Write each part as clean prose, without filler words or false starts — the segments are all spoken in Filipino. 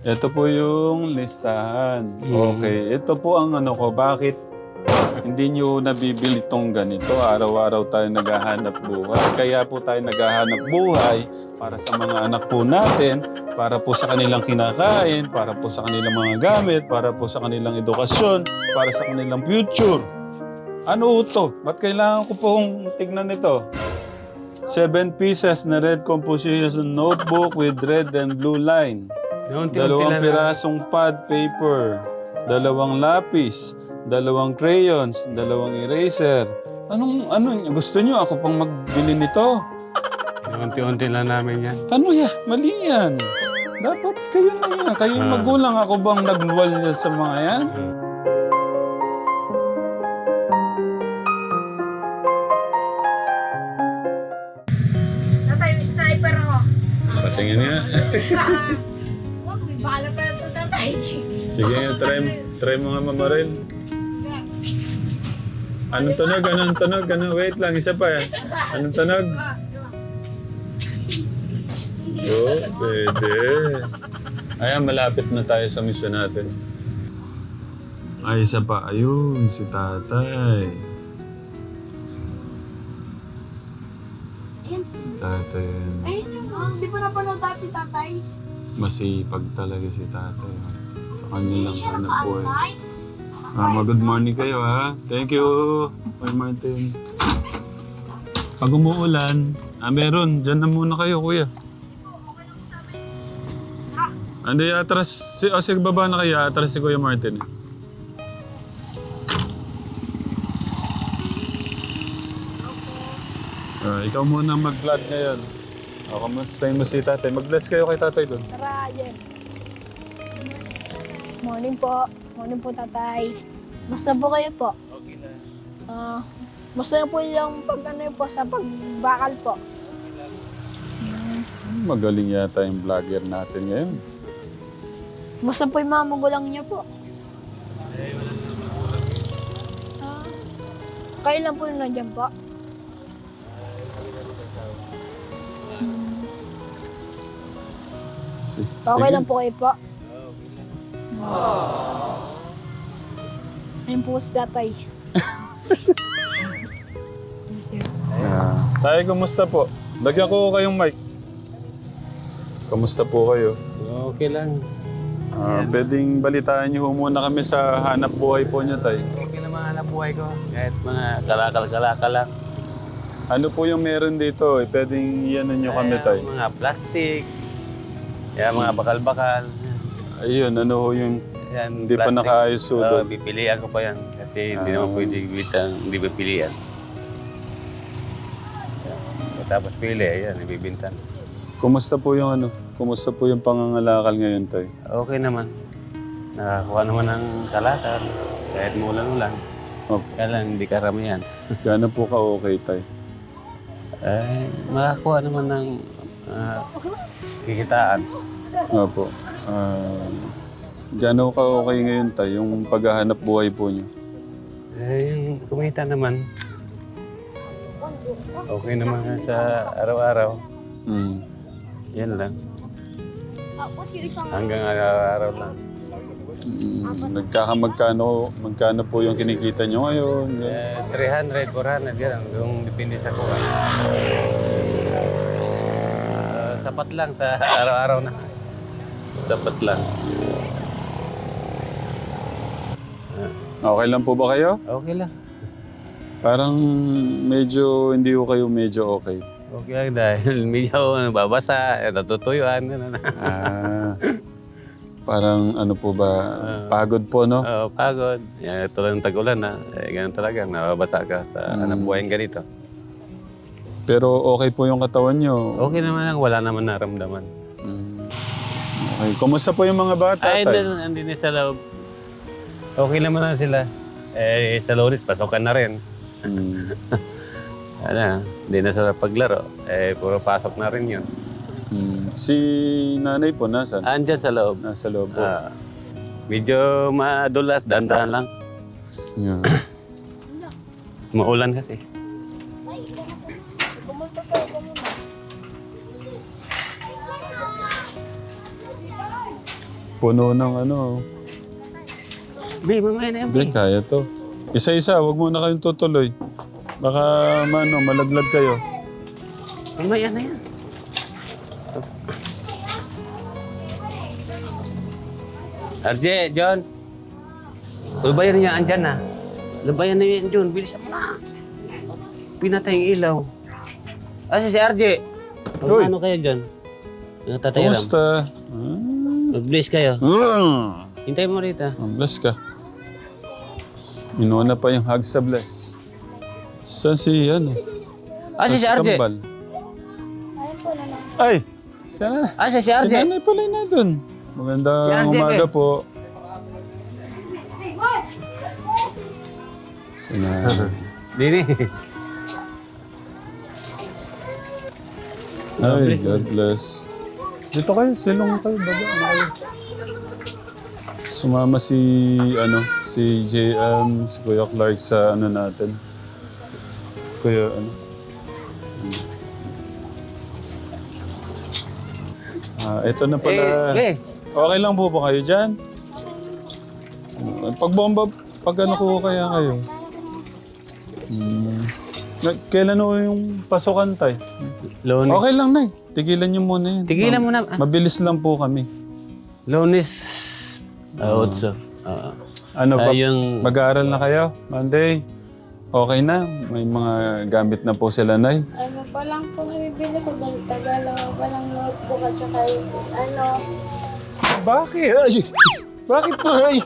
Ito po yung listahan. Okay. Ito po ang ano ko, bakit hindi nyo nabibili itong ganito. Araw-araw tayo naghahanap buhay. Kaya po tayo naghahanap buhay para sa mga anak po natin, para po sa kanilang kinakain, para po sa kanilang mga gamit, para po sa kanilang edukasyon, para sa kanilang future. Ano ito? Ba't kailangan ko pong tignan ito? 7 pieces na red composition notebook with red and blue line. Dalawang pirasong pad paper. Dalawang lapis. Dalawang crayons. Dalawang eraser. Ano gusto nyo? Ako pang magbili nito. Unti-unti lang namin yan. Ano ya? Mali yan. Dapat kayo na yan. Kayo yung magulang. Ako bang nagluwal niya sa mga yan? Tatay, may sniper ako. Patingin nga. Huwag, may bala pa ito, tatay. Sige, try mo nga, Mama Rel. Anong tunog? Anong tunog? Wait lang, isa pa yan. Anong tunog? Oh, pwede. Ayan, malapit na tayo sa mission natin. Ay, isa pa. Ayun, si tatay. Tatay. Ayun na, hindi pa napanood dati, tatay. Masipag talaga si tatay. Sa kanya lang Siya hanap po eh. nakaalay. Good morning kayo ha. Thank you, Kuya Martin. Pag umuulan, meron. Diyan na muna kayo, kuya. Andi, atras. Sige, baba na kayo. Atras si Kuya Martin. Ikaw muna mag-vlog ngayon. Kamustahin mo si tatay. Mag-bless kayo kay tatay doon. Tara, yan. Morning po. Morning po, tatay. Basta po kayo po? Okay na. Basta po yung po sa pagbakal po. Magaling yata yung vlogger natin ngayon. Basta po yung mga magulang niya po. Kayo lang po yung nandiyan po. Okay lang po kayo po. Ayun po si tatay. Tay, kumusta po? Lagyan ko kayong mic. Kumusta po kayo? Okay lang. Pwedeng balitaan niyo muna kami sa hanap buhay po niyo, tay. Okay naman hanap buhay ko. Kahit mga kalakal-kalakal lang. Ano po yung meron dito? Pwedeng iyan niyo kami, tay. Mga plastic. Yan, mga bakal-bakal. Ayun, ano ho yung Yan, hindi pa plastic. nakaayos ho doon? Pipilian ko pa yan. Kasi hindi naman pwede bitang hindi pipilian. Yan. Tapos pili, yan, ibibintan. Kumusta po yung ano? Kumusta po yung pangangalakal ngayon, tay? Okay naman. Nakakuha naman ng kalakal. Kahit mulan-ulan. Opo. Kaya lang, hindi karamihan. Gaano po ka-okay, tay? Makakuha naman ng kikitaan. Opo. Gaano ka-okay ngayon, tay? Yung paghahanap buhay po niyo? Yung kumita naman. Okay naman sa araw-araw. Yan lang. Hanggang araw-araw lang. Magkano po yung kinikita niyo ngayon? 300, 400, yan. Yung depende sa kuha. Sapat lang sa araw-araw na. Dapat lang. Okay lang po ba kayo? Okay lang. Parang medyo, hindi ko kayo medyo okay. Okay lang dahil medyo babasa, natutuyuan. Parang ano po ba, pagod po, no? Pagod. Yan, ito lang tag-ulan na. Ganun talaga, nababasa ka sa hanap buhay ganito. Pero okay po yung katawan nyo. Okay naman lang, wala naman naramdaman. Okay. Kumusta po yung mga bata, Ay, tay? hindi na sa loob. Okay naman na sila. Sa Loris, pasokan na rin. Hindi na sa paglaro. Puro pasok na rin yun. Si nanay po, nasan? Andyan sa loob. Nasa loob po. Medyo madulas, dandahan lang. Yeah. Maulan kasi. puno ng ano. Be, mamaya na yan, Hindi, be. kaya to. Isa-isa, huwag muna kayong tutuloy. Baka malaglag kayo. Mamaya na yan. RJ, John. Lubayan niya, andyan na. Lubayan na yan, John. Bilisan mo na. Pinatay yung ilaw. Si RJ. Uy. Ano kayo, John? Tatay Ram. Kumusta? Mag-bless kayo. Hintay mo rito. Bless ka. Inuuna pa yung hug sa bless. Saan si ano? Si RJ. Kambal? Ayun po na lang. Ay! Siya na. Si Si RJ. nanay pala na dun. Magandang Si RJ, umaga eh. po. Si nanay. Dini. Ay, God bless. Dito kayo, silong kayo, baba na kayo. Sumama si JM, si Kuya Clark sa ano natin. Kuya, ito na pala. Okay lang po ba kayo dyan? Pag bomba, pag ano ko kaya kayo? Kailan ho yung pasukan tayo? Lunes. Okay lang na. Tigilan nyo muna yan. Tigilan mo na. Mabilis lang po kami. Lunes. 8. Ano pa? Yung... Mag-aaral na kayo? Monday? Okay na? May mga gamit na po sila, Nay? Ano pa lang po nabibili ko. Tagalog pa lang notebook at saka yung ano. Bakit? Ay! Bakit po? Ay!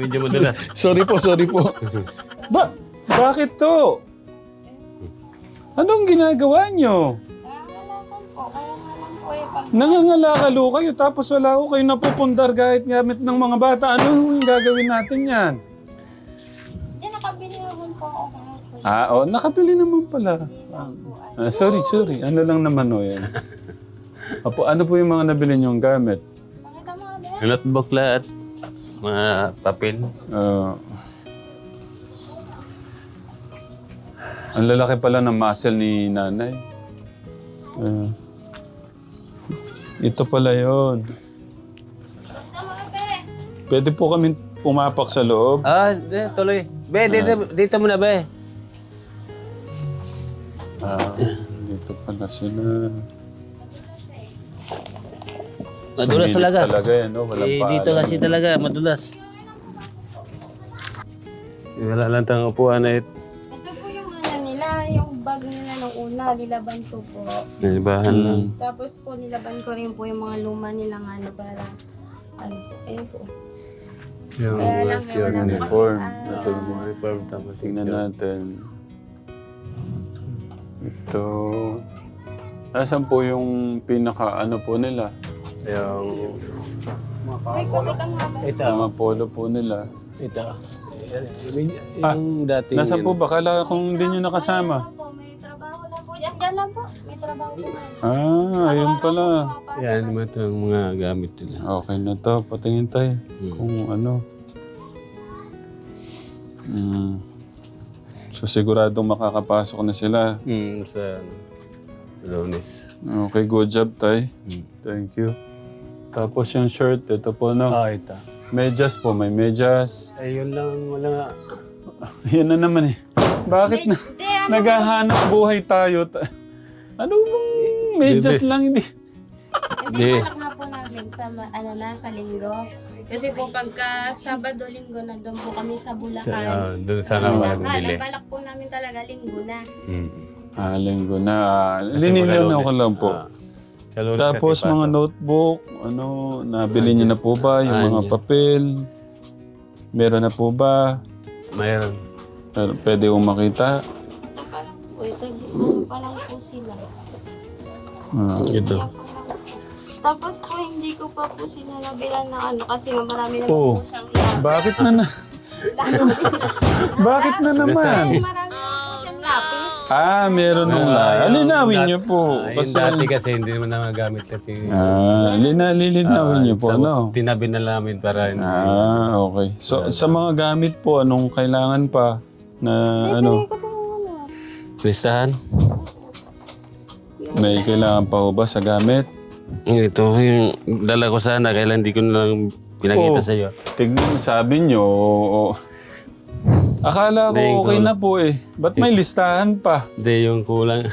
Medyo madalas. Sorry po. Bakit to? Anong ginagawa nyo? Nangangalakan po. Kaya nga lang po pag... Nangangalakalo kayo tapos wala ko kayo napupundar kahit gamit ng mga bata. Ano yung gagawin natin yan? Yan, nakabili naman po ako. Nakabili naman pala. Sorry. Ano lang naman o yan? Apo, ano po yung mga nabili nyong gamit? Pakita mo ba? Notebook lahat. Mga papel. Ang lalaki pala ng muscle ni nanay. Ito pala yon. Pwede po kami pumapak sa loob. Tuloy. Be, dito muna, be. Dito pala sila. Madulas Sumilip talaga. talaga yan, no? Walang Dito paalam. kasi talaga, madulas. Wala lang tayong upuan na ito. Ito po yung ano nila, yung bag nila nung una, nilaban ko po. Nalibahan lang. Tapos po nilaban ko rin po yung mga luma nilang ano para ano po, ayun po. Yung Kaya lang yung wala po uniform. kasi, Ito yung uniform. Tapos tingnan natin. Ito. Nasaan po yung pinaka ano po nila? Yung... may pakitang haba. Ito. Mga polo po nila. Ito. Yung dating... Nasaan po ba? Kala kung hindi nyo nakasama. May trabaho lang po. Yan lang po. May trabaho po. Ayun pala. Yan naman ito ang mga gamit nila. Okay na to. Patingin tayo. Kung ano. So siguradong makakapasok na sila. Sa Lunes. Okay, good job tay. Thank you. Tapos yung shirt, ito po no. Ito. Medyas po, may medyas. Ayun lang, wala nga. Yan na naman eh. Bakit na? Naghahanap buhay tayo. Ano bang medyas lang hindi? Hindi, balak na po namin sa, sa linggo. Kasi po pagka Sabado, Linggo, nandun po kami sa Bulacan. Doon sana walang bili. Balak po namin talaga Linggo na. Linggo na. Liniliw na ko lang po. Tapos mga notebook, nabili niyo na po ba? Yung mga papel? Meron na po ba? Mayroon. Pero pwede kong makita. Parang po, ito, ano pa lang po sila. Ito. Tapos po, hindi ko pa po sila nabilan ng ano kasi marami na po siyang lapis. Bakit na na? Bakit na naman? Marami na po siyang lapis. Meron nung linawin niyo po. Yung dati kasi hindi naman nagagamit kasi. Lilinawin niyo po, ano? Tinabi na namin para hindi. Okay. So, sa mga gamit po, anong kailangan pa na ano? Kasi ano, Listahan? May kailangan pa ho ba sa gamit? Ito yung dala ko sana, kailan di ko na lang pinakita Oh. sa'yo. Tignan, sabi nyo, akala Hindi, ko okay kulang. na po eh. Ba't may listahan pa? Hindi, yung kulang.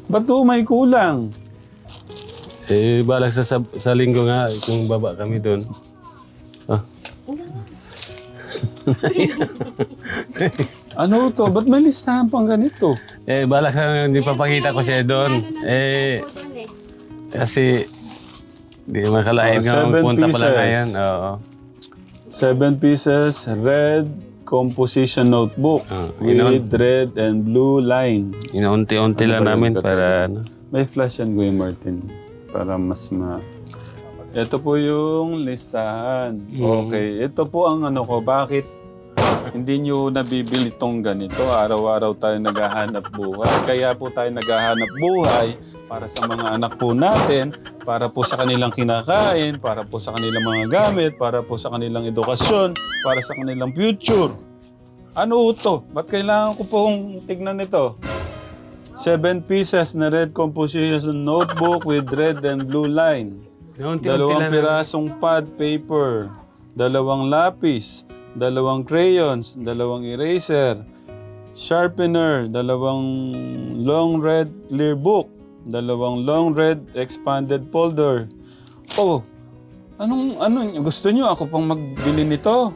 Ba't po may kulang? Balak sa linggo nga, kung baba kami doon. Ah, Ano to? Ba't may listahan pang ganito? balak sa hindi papakita ko siya doon. Kasi di makalain nga 7 magpunta pala pieces. ngayon. Oo. 7 pieces, red composition notebook with red and blue line. Inaunti-unti lang namin para ano. May flash yan, Kuya Martin, para mas Ito po yung listahan. Okay, ito po ang ano ko, bakit hindi nyo nabibili itong ganito? Araw-araw tayo naghahanap buhay. Kaya po tayo naghahanap buhay para sa mga anak po natin, para po sa kanilang kinakain, para po sa kanilang mga gamit, para po sa kanilang edukasyon, para sa kanilang future. Ano ito? Ba't kailangan ko pong tignan ito? 7 pieces na red composition notebook with red and blue line. Inaunti-unti 2 lang. pirasong pad paper, 2 lapis, 2 crayons, 2 eraser, sharpener, 2 long red clear book, 2 long red expanded folder. Oh, anong gusto nyo? Ako pang magbili nito?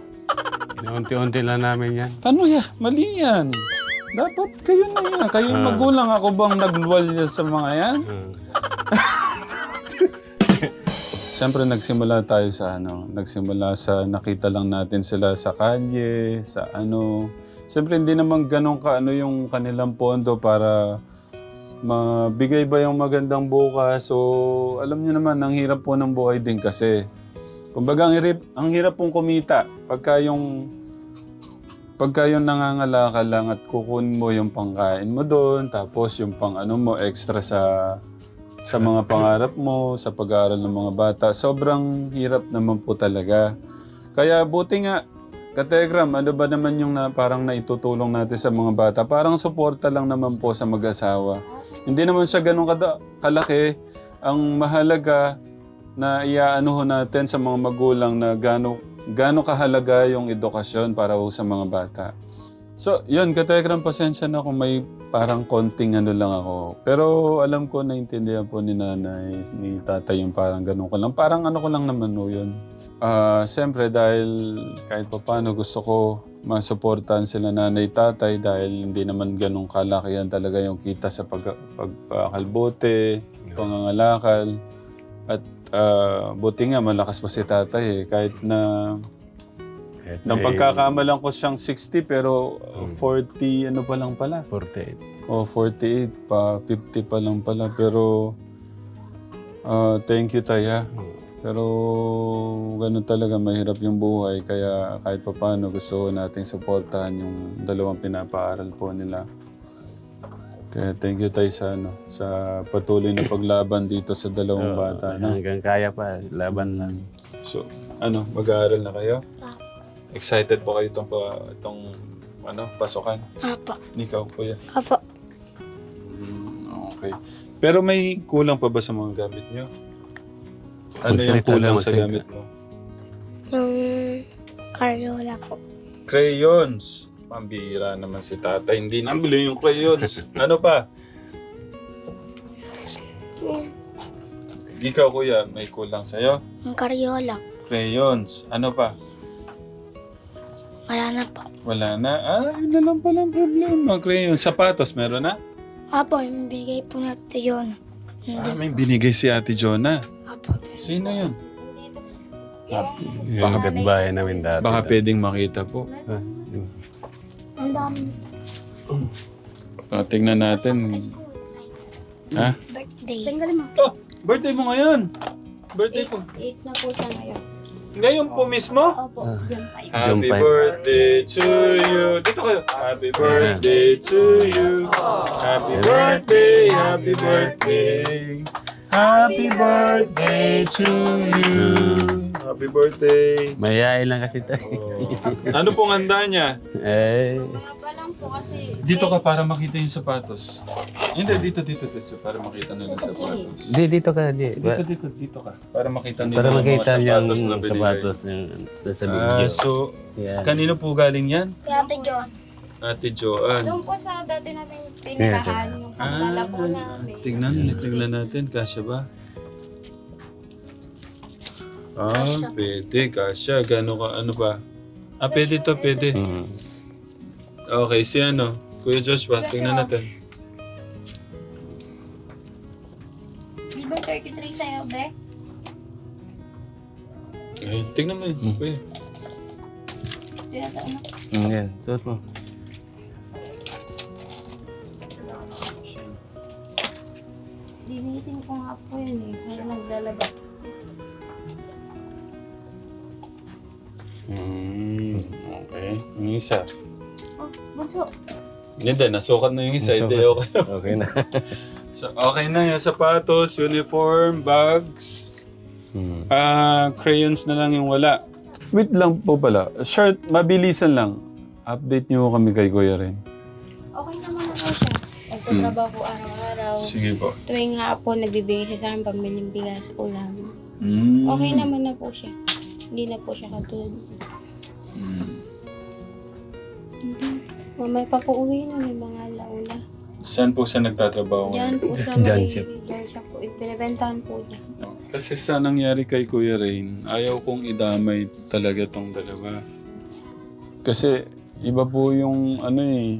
Inaunti-unti lang namin yan. Ano ya? Mali yan. Dapat kayo na yan. Kayo yung magulang. Ako bang nagluwal niya sa mga yan? Siyempre nagsimula tayo sa nagsimula sa nakita lang natin sila sa kalye, sa ano. Siyempre hindi naman ganun yung kanilang pondo para mabigay ba yung magandang bukas. So alam niyo naman, ang hirap po ng buhay din kasi. Kumbaga ang hirap pong kumita pagka yung nangangala ka lang at kukunin mo yung pangkain mo doon, tapos yung pang mo extra sa mga pangarap mo, sa pag-aaral ng mga bata. Sobrang hirap naman po talaga. Kaya buti nga, Kategram, ano ba naman yung parang naitutulong natin sa mga bata? Parang suporta lang naman po sa mag-asawa. Hindi naman siya ganun kalaki. Ang mahalaga na iaanuho natin sa mga magulang na gaano kahalaga yung edukasyon para sa mga bata. So, yun, Kategram, pasensya na kung may parang konting lang ako. Pero alam ko, naintindihan po ni nanay, ni tatay yung parang ganun ko lang. Parang ko lang naman yun. Siyempre, dahil kahit pa paano gusto ko masuportahan sila nanay, tatay, dahil hindi naman ganun kalakihan talaga yung kita sa pagkakalbote, pangangalakal. At buti nga, malakas pa si tatay kahit na nang pagkakamalan ko siyang 60 pero 40 pa lang pala. 48. O 48 pa, 50 pa lang pala. Pero thank you Taya. Pero ganun talaga, mahirap yung buhay. Kaya kahit pa paano gusto nating suportahan yung 2 pinapaaral po nila. Kaya thank you Tay sa patuloy na paglaban dito sa 2 bata. No? Hanggang kaya pa, laban lang. So, mag-aaral na kayo? Excited po kayo itong pasukan? Apo. Ikaw, kuya. Apo. Okay. Pero may kulang pa ba sa mga gamit nyo? Ano yung Magsalita kulang lang, sa magsalita. gamit mo? Yung Crayola po. Crayons. Pambihira naman si tatay. Hindi nabili yung crayons. Ano pa? Ikaw, kuya, may kulang sa'yo? Yung Crayola. Crayons. Ano pa? Wala na po. Wala na. Yun na lang pala ang problema. Crayons. Sapatos, meron na? Apo, yung bigay po natin yun. May binigay si Ate Jonah. Apo. Sino yun? Yung kapitbahay namin dati. Baka pwedeng makita po. Ang dami. Tingnan natin. Ha? Birthday. Tanggalin mo. Oh! Birthday mo ngayon! Birthday ko. 8 na po siya ngayon. Ngayon po mismo? Opo, June 5. Happy June 5. birthday to you. Dito kayo. Happy birthday to you. Happy birthday, happy birthday. Happy birthday to you. Happy birthday. Mayayain lang kasi tayo. Ano pong handa niya? Mga pa lang po kasi. Dito ka para makita yung sapatos. Hindi, dito para makita nila yung sapatos. Dito ka, Dito ka. Para makita nila Para yung makita mga yung sapatos na binigay. sapatos na nasa video. So, Yan. kanino po galing yan? Kaya Ate John. Ate Joanne. Doon po sa dati namin tinirahan, yung pagdala po namin. Tignan natin, kasya ba? Pwede, kasya. Gano'n ka, ano ba? Pwede to, pwede. Mhm. Okay, si ano? Kuya Joshua, tingnan natin. Di ba 33 sa'yo, be? Tingnan mo yun, kuya. Tinataon na. Yan, suot mo. Linisin ko nga po yun eh. Kaya naglalaba. Okay. Yung isa. Oh, bunso. Hindi, nasukat na yung isa. Hindi, okay na. Okay na. So, okay na yung sapatos, uniform, bags. Crayons na lang yung wala. Wait lang po pala. Shirt, mabilisan lang. Update niyo kami kay Kuya rin. Okay naman na po siya. Nagtatrabaho po araw-araw. Sige po. Tuwing nga po, nagbibigay siya sa akin pamiling bigas, ulam. Mm. Okay naman na po siya. Hindi na po siya katulad. Mamaya pa po uwi na, may mga launa. Saan po siya nagtatrabaho Diyan ngayon? po sa Diyan may, siya. diyan siya po. Pinabentahan po niya. Kasi sa nangyari kay Kuya Rain, ayaw kong idamay talaga tong dalawa. Kasi iba po yung ano eh,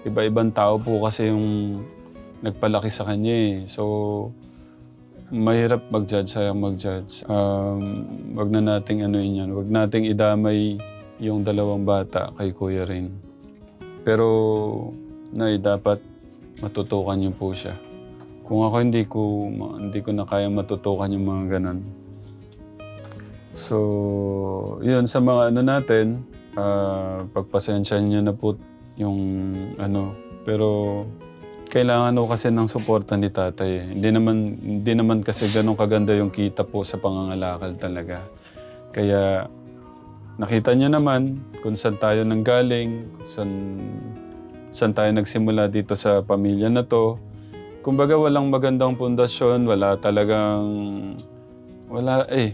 iba-ibang tao po kasi yung nagpalaki sa kanya eh. So, mahirap mag-judge, sayang mag-judge. Wag na nating ano yan, wag nating idamay yung dalawang bata kay Kuya Rain. Pero, Nay, dapat matutukan niyo po siya. Kung ako hindi ko na kaya matutukan yung mga ganon. So, yun sa mga ano natin, pagpasensyahan niyo na po yung ano, pero kailangan ko kasi ng suporta ni tatay. Hindi naman kasi ganun kaganda yung kita po sa pangangalakal talaga. Kaya nakita niyo naman kung saan tayo nanggaling, saan tayo nagsimula dito sa pamilya na to. Kumbaga walang magandang pundasyon,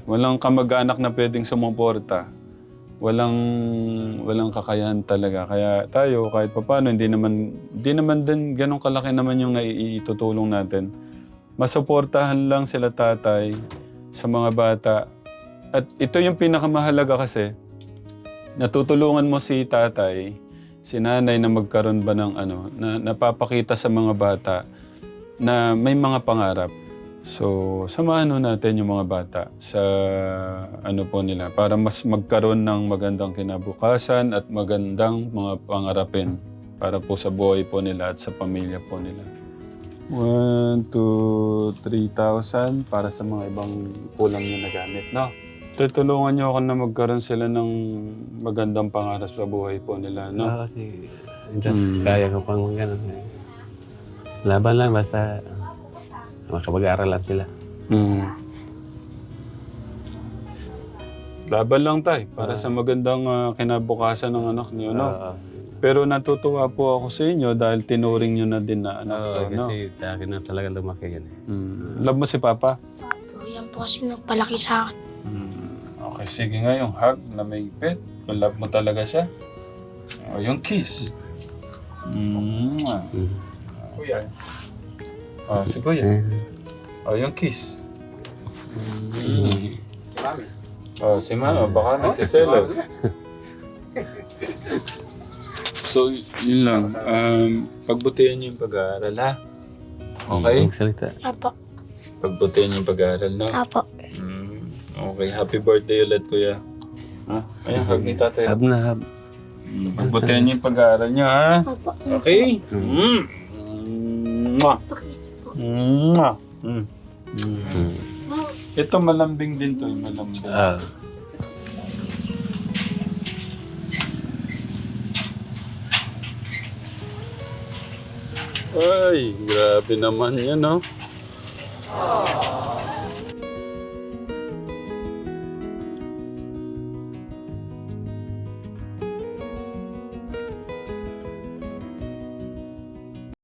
walang kamag-anak na pwedeng sumuporta. Walang kakayahan talaga. Kaya tayo kahit papaano hindi naman din ganun kalaki naman yung itutulong natin. Masuportahan lang sila tatay sa mga bata. At ito yung pinakamahalaga kasi natutulungan mo si tatay, si nanay na magkaroon ba ng ano, na napapakita sa mga bata na may mga pangarap. So, samahan natin yung mga bata sa ano po nila para mas magkaroon ng magandang kinabukasan at magandang mga pangarapin para po sa buhay po nila at sa pamilya po nila. 1, 2, 3,000 para sa mga ibang kulang nyo na gamit, no? Tutulungan nyo ako na magkaroon sila ng magandang pangarap sa buhay po nila, no? Kasi just kaya ko pang gano'n. Laban lang, basta makapag-aaralan sila. Laban lang tayo para sa magandang kinabukasan ng anak niyo, no? Pero natutuwa po ako sa inyo dahil tinuring nyo na din na anak to, no? Kasi sa akin na talaga lumaki yan. Love mo si Papa? So, yan po kasi nagpalaki sa akin. Okay, sige nga yung hug na may pet. Kung love mo talaga siya. O, yung kiss. Kuya. O, si Kuya. O, yung kiss. Si Mami. O, si Mama. Baka nagsiselos. So, yun lang. Pagbutihan niyo yung pag-aaral, ha? Okay? Salita. Apo. Pagbutihan niyo yung pag-aaral, no? Apo. Okay, happy birthday ulit, Kuya. Ha? Ayan, hug ni tatay. Hab na hab. Pagbutihan niyo yung pag-aaral niyo, ha? Apo. Okay? Mwah! Pakis po. Mwah! Ito malambing din to, malambing. Ay, grabe naman yan, no?